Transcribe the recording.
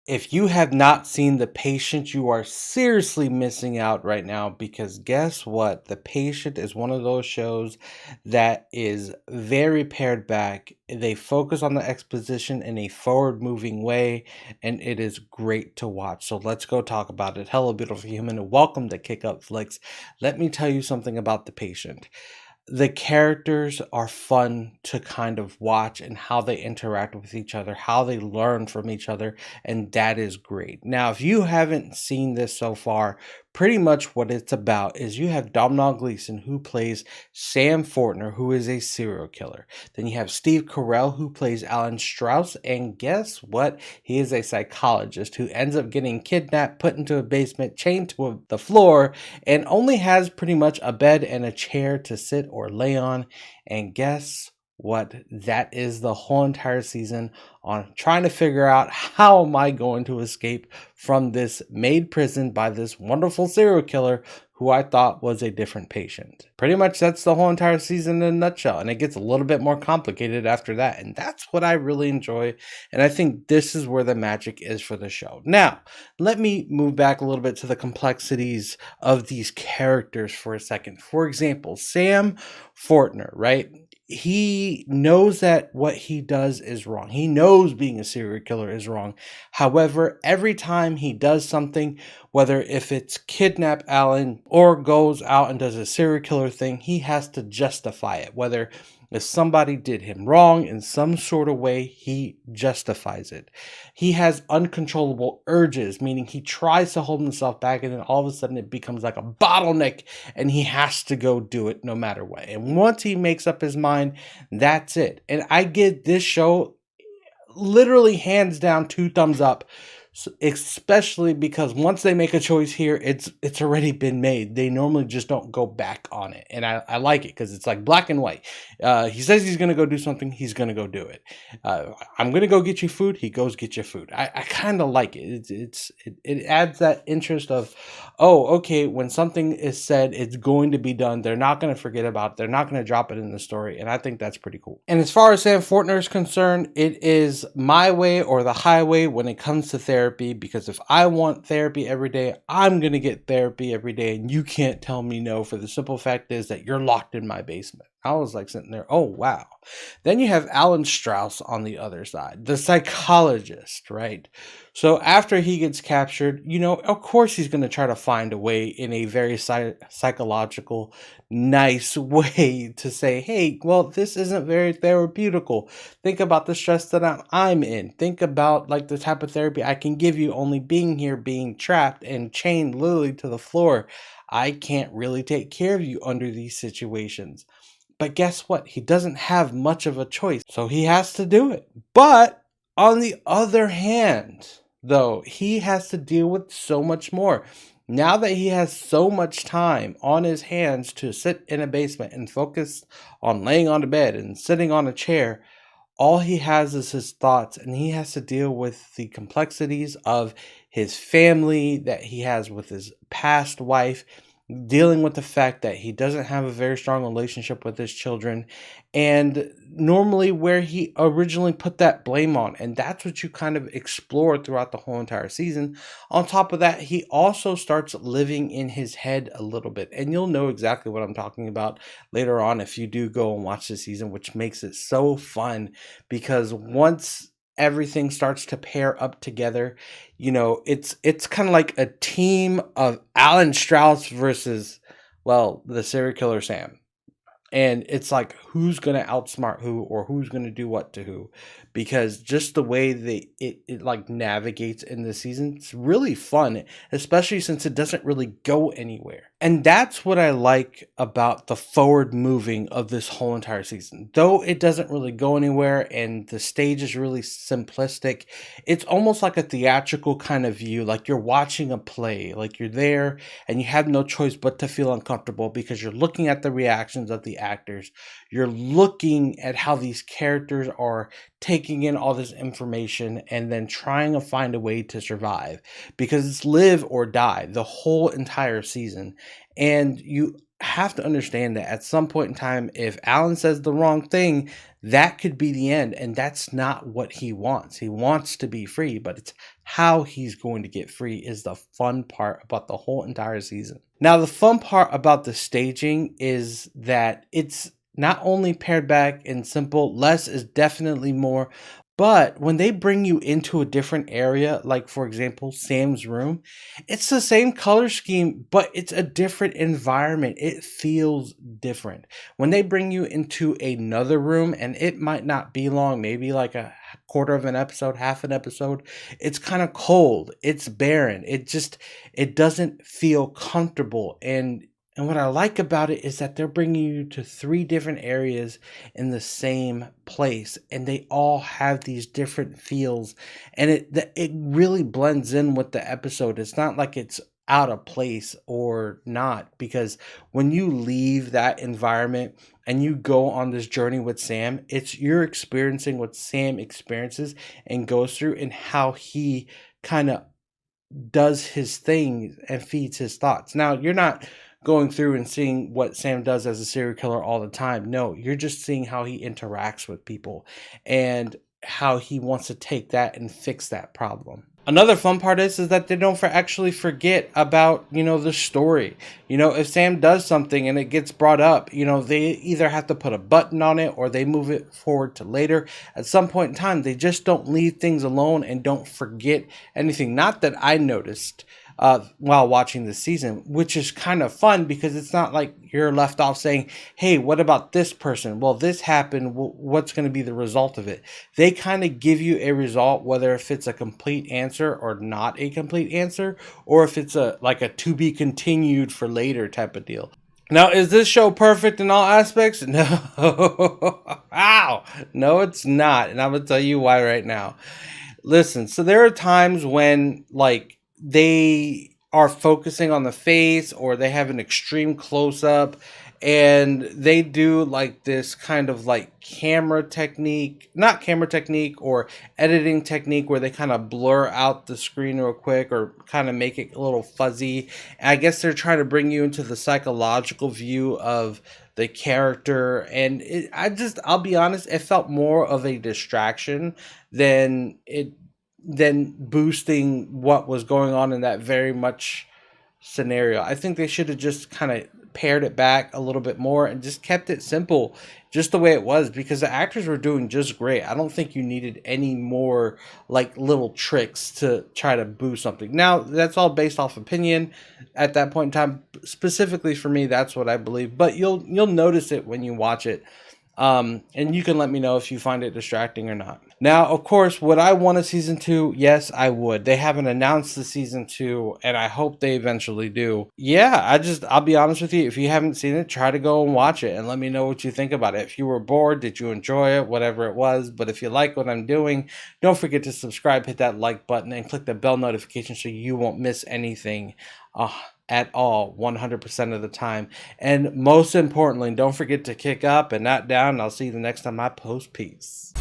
If you have not seen The Patient, you are seriously missing out right now because guess what? The Patient is one of those shows that is very pared back. They focus on the exposition in a forward moving way, and it is great to watch. So let's go talk about it. Hello, beautiful human, and welcome to Kick Up Flicks. Let me tell you something about The Patient. The characters are fun to kind of watch and how they interact with each other, how they learn from each other, and that is great. Now, if you haven't seen this so far, pretty much what it's about is you have Domhnall Gleeson who plays Sam Fortner, who is a serial killer. Then you have Steve Carell who plays Alan Strauss, and guess what? He is a psychologist who ends up getting kidnapped, put into a basement, chained to the floor, and only has pretty much a bed and a chair to sit or lay on. And guess what? That is the whole entire season on trying to figure out how am I going to escape from this made prison by this wonderful serial killer who I thought was a different patient. Pretty much that's the whole entire season in a nutshell, and it gets a little bit more complicated after that, and that's what I really enjoy, and I think this is where the magic is for the show. Now, let me move back a little bit to the complexities of these characters for a second. For example, Sam Fortner, right? He knows that what he does is wrong. He knows being a serial killer is wrong. However, every time he does something, whether if it's kidnap Alan or goes out and does a serial killer thing, he has to justify it. Whether if somebody did him wrong in some sort of way, he justifies it. He has uncontrollable urges, meaning he tries to hold himself back and then all of a sudden it becomes like a bottleneck and he has to go do it no matter what. And once he makes up his mind, that's it. And I give this show literally hands down 2 thumbs up, especially because once they make a choice here, it's already been made. They normally just don't go back on it, and I like it because it's like black and white. He says he's gonna go do something, he's gonna go do it. I'm gonna go get you food, he goes get you food. I kind of like it. It adds that interest of, oh, okay, when something is said, it's going to be done. They're not gonna forget about it. They're not gonna drop it in the story, and I think that's pretty cool. And as far as Sam Fortner is concerned, it is my way or the highway when it comes to therapy, because if I want therapy every day, I'm going to get therapy every day, and you can't tell me no, for the simple fact is that you're locked in my basement. I was like sitting there, oh wow. Then you have Alan Strauss on the other side, the psychologist, right? So after he gets captured, of course he's going to try to find a way in a very psychological, nice way to say, hey, well, this isn't very therapeutical. Think about the stress that I'm in. Think about like the type of therapy I can give you only being here, being trapped and chained literally to the floor. I can't really take care of you under these situations. But guess what? He doesn't have much of a choice, so he has to do it. But on the other hand, though, he has to deal with so much more. Now that he has so much time on his hands to sit in a basement and focus on laying on a bed and sitting on a chair, all he has is his thoughts, and he has to deal with the complexities of his family that he has with his past wife, dealing with the fact that he doesn't have a very strong relationship with his children, and normally where he originally put that blame on. And that's what you kind of explore throughout the whole entire season. On top of that, he also starts living in his head a little bit, and you'll know exactly what I'm talking about later on if you do go and watch the season, which makes it so fun because once everything starts to pair up together, it's kind of like a team of Alan Strauss versus, well, the serial killer Sam. And it's like who's going to outsmart who or who's going to do what to who, because just the way it like navigates in the season, it's really fun, especially since it doesn't really go anywhere. And that's what I like about the forward moving of this whole entire season. Though it doesn't really go anywhere and the stage is really simplistic, it's almost like a theatrical kind of view, like you're watching a play, like you're there and you have no choice but to feel uncomfortable because you're looking at the reactions of the actors. You're looking at how these characters are taking in all this information and then trying to find a way to survive, because it's live or die the whole entire season. And you have to understand that at some point in time, if Alan says the wrong thing, that could be the end. And that's not what he wants. He wants to be free, but it's how he's going to get free is the fun part about the whole entire season. Now, the fun part about the staging is that it's not only pared back and simple, less is definitely more. But when they bring you into a different area, like for example, Sam's room, it's the same color scheme, but it's a different environment. It feels different. When they bring you into another room, and it might not be long, maybe like a quarter of an episode, half an episode, it's kind of cold. It's barren. It doesn't feel comfortable. And what I like about it is that they're bringing you to three different areas in the same place, and they all have these different feels, and it really blends in with the episode. It's not like it's out of place or not, because when you leave that environment and you go on this journey with Sam, you're experiencing what Sam experiences and goes through, and how he kind of does his thing and feeds his thoughts. Now, you're not going through and seeing what Sam does as a serial killer all the time. No, you're just seeing how he interacts with people and how he wants to take that and fix that problem. Another fun part is that they don't actually forget about, the story. If Sam does something and it gets brought up, they either have to put a button on it or they move it forward to later. At some point in time, they just don't leave things alone and don't forget anything. Not that I noticed while watching the season, which is kind of fun because it's not like you're left off saying, hey, what about this person? Well, this happened. What's going to be the result of it? They kind of give you a result, whether if it's a complete answer or not a complete answer, or if it's like a to be continued for later type of deal. Now, is this show perfect in all aspects? No. Ow! No, it's not. And I'm going to tell you why right now. Listen, so there are times when, like, they are focusing on the face or they have an extreme close up and they do like this kind of like not camera technique or editing technique where they kind of blur out the screen real quick or kind of make it a little fuzzy. And I guess they're trying to bring you into the psychological view of the character, and I'll be honest, it felt more of a distraction than boosting what was going on in that very much scenario. I think they should have just kind of pared it back a little bit more and just kept it simple, just the way it was, because the actors were doing just great. I don't think you needed any more like little tricks to try to boost something. Now, that's all based off opinion at that point in time. Specifically for me, that's what I believe, but you'll notice it when you watch it. And you can let me know if you find it distracting or not. Now, of course, would I want a season 2? Yes, I would. They haven't announced the season 2, and I hope they eventually do. Yeah, I'll be honest with you. If you haven't seen it, try to go and watch it and let me know what you think about it. If you were bored, did you enjoy it, whatever it was. But if you like what I'm doing, don't forget to subscribe, hit that like button, and click the bell notification so you won't miss anything. At all 100% of the time. And most importantly, don't forget to kick up and not down. I'll see you the next time I post. Peace.